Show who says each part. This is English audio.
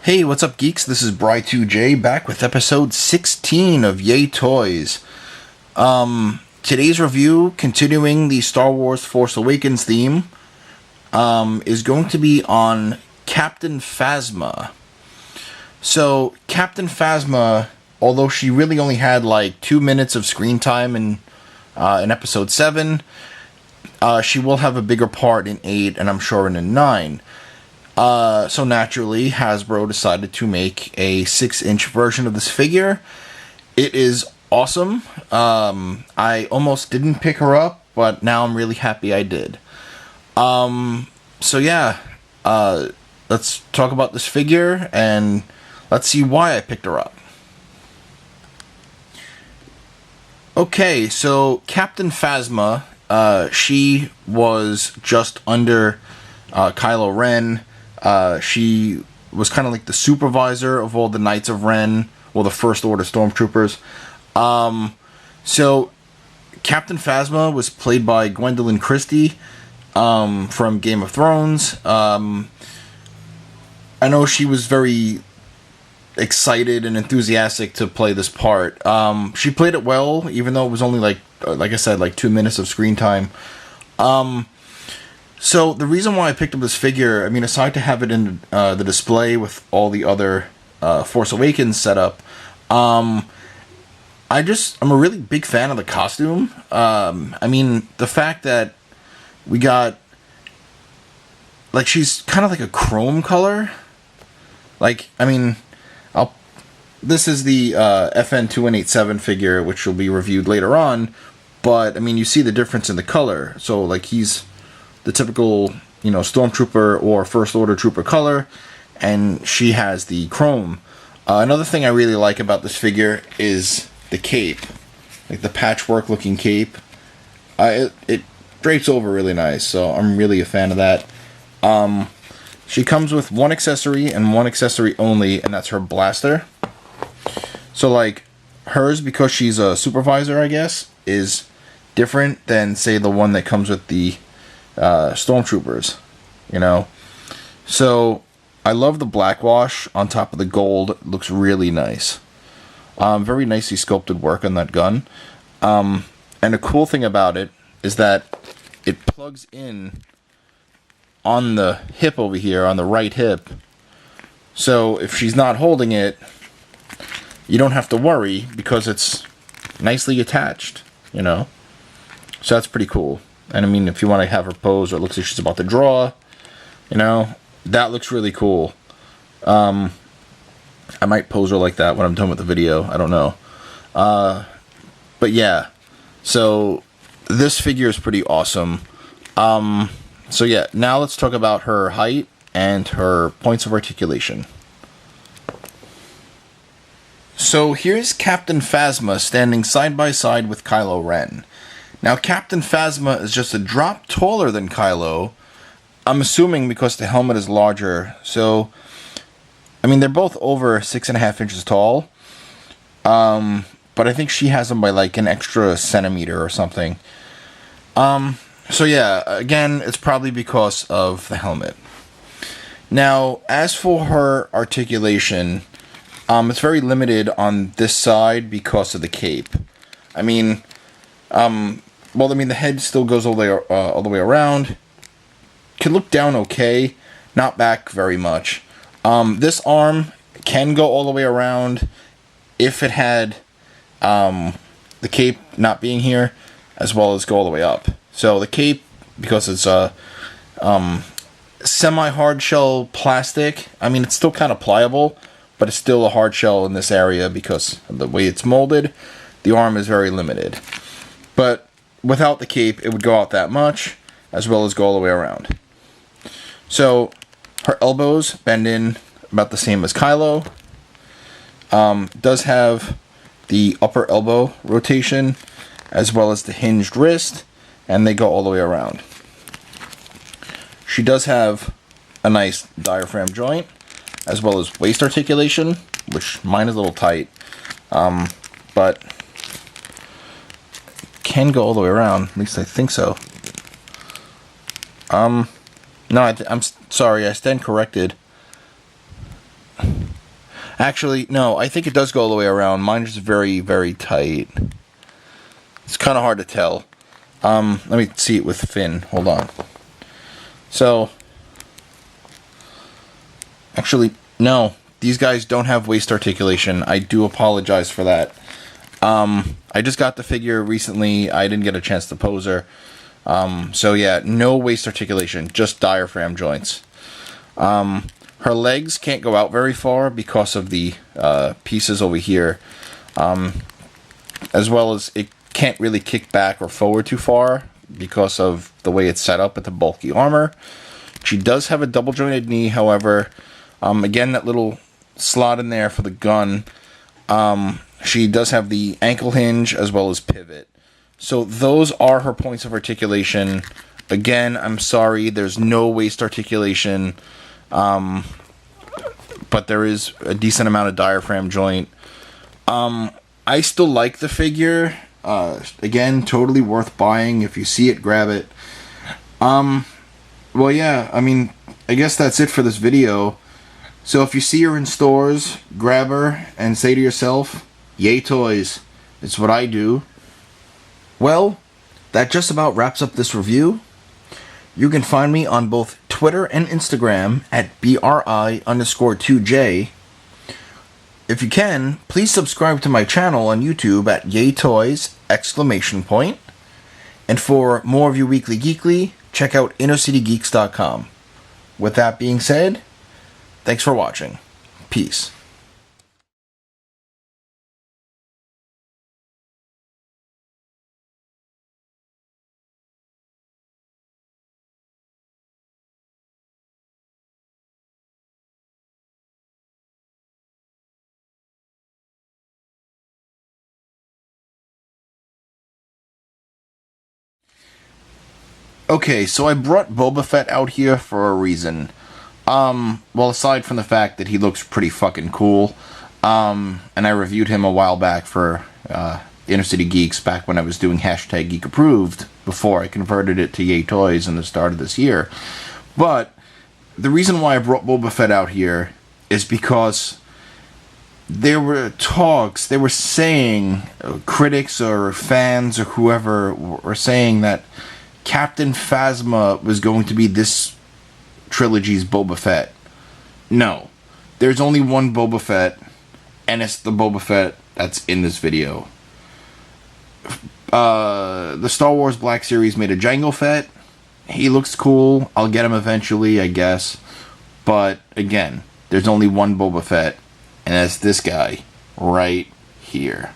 Speaker 1: Hey, what's up, geeks? This is Bry2J back with episode 16 of Yay Toys. Today's review, continuing the Star Wars Force Awakens theme, is going to be on Captain Phasma. So, Captain Phasma, although she really only had like 2 minutes of screen time in episode 7, she will have a bigger part in 8 and I'm sure in 9. So naturally, Hasbro decided to make a 6-inch version of this figure. It is awesome. I almost didn't pick her up, but now I'm really happy I did. So yeah, let's talk about this figure and let's see why I picked her up. Okay, so Captain Phasma, she was just under Kylo Ren. She was kind of like the supervisor of all the Knights of Ren, well, the First Order Stormtroopers. So Captain Phasma was played by Gwendolyn Christie from Game of Thrones. I know she was very excited and enthusiastic to play this part. She played it well, even though it was only like I said, like 2 minutes of screen time. So the reason why I picked up this figure, I mean, aside to have it in the display with all the other Force Awakens setup, I'm a really big fan of the costume. I mean, the fact that we got, like, she's kind of like a chrome color. Like, I mean, this is the FN2187 figure, which will be reviewed later on, but, I mean, you see the difference in the color. So, like, he's the typical, Stormtrooper or First Order Trooper color, and she has the chrome. Another thing I really like about this figure is the cape, like the patchwork looking cape. It drapes over really nice, so I'm really a fan of that. She comes with one accessory and one accessory only, and that's her blaster. So, like, hers, because she's a supervisor, I guess, is different than, say, the one that comes with the Stormtroopers, So, I love the black wash on top of the gold. It looks really nice. Very nicely sculpted work on that gun. And the cool thing about it is that it plugs in on the hip over here, on the right hip. So, if she's not holding it, you don't have to worry because it's nicely attached, So that's pretty cool. And I mean, if you want to have her pose or it looks like she's about to draw, that looks really cool. I might pose her like that when I'm done with the video. I don't know. But yeah, so this figure is pretty awesome. So yeah, now let's talk about her height and her points of articulation. So here's Captain Phasma standing side by side with Kylo Ren. Now, Captain Phasma is just a drop taller than Kylo. I'm assuming because the helmet is larger. So, I mean, they're both over 6.5 inches tall. But I think she has them by like an extra centimeter or something. So yeah, again, it's probably because of the helmet. Now, as for her articulation, it's very limited on this side because of the cape. I mean, the head still goes all the way around. Can look down okay, not back very much. This arm can go all the way around if it had the cape not being here, as well as go all the way up. So the cape, because it's semi-hard shell plastic, I mean, it's still kind of pliable, but it's still a hard shell in this area because of the way it's molded. The arm is very limited. But without the cape, it would go out that much, as well as go all the way around. So, her elbows bend in about the same as Kylo. Does have the upper elbow rotation, as well as the hinged wrist, and they go all the way around. She does have a nice diaphragm joint, as well as waist articulation, which mine is a little tight, but can go all the way around. At least I think so. No, I'm sorry, I stand corrected. Actually, no, I think it does go all the way around. Mine is very, very tight. It's kind of hard to tell. Let me see it with Finn. Hold on. So, actually, no. These guys don't have waist articulation. I do apologize for that. I just got the figure recently. I didn't get a chance to pose her. So yeah, no waist articulation, just diaphragm joints. Her legs can't go out very far because of the pieces over here. As well as it can't really kick back or forward too far because of the way it's set up with the bulky armor. She does have a double jointed knee, however. Again, that little slot in there for the gun. She does have the ankle hinge as well as pivot. So those are her points of articulation. Again, I'm sorry, there's no waist articulation. But there is a decent amount of diaphragm joint. I still like the figure. Again, totally worth buying. If you see it, grab it. Well, yeah, I mean, I guess that's it for this video. So if you see her in stores, grab her and say to yourself, yay toys. It's what I do. Well, that just about wraps up this review. You can find me on both Twitter and Instagram at BRI_2J. If you can, please subscribe to my channel on YouTube at YayToys! And for more of your Weekly Geekly, check out InnerCityGeeks.com. With that being said, thanks for watching. Peace. Okay, so I brought Boba Fett out here for a reason. Well, aside from the fact that he looks pretty fucking cool, and I reviewed him a while back for Inner City Geeks back when I was doing hashtag Geek Approved before I converted it to Yay Toys in the start of this year. But the reason why I brought Boba Fett out here is because there were talks, they were saying, critics or fans or whoever were saying that Captain Phasma was going to be this trilogy's Boba Fett. No. There's only one Boba Fett, and it's the Boba Fett that's in this video. The Star Wars Black Series made a Jango Fett. He looks cool. I'll get him eventually, I guess. But, again, there's only one Boba Fett, and that's this guy right here.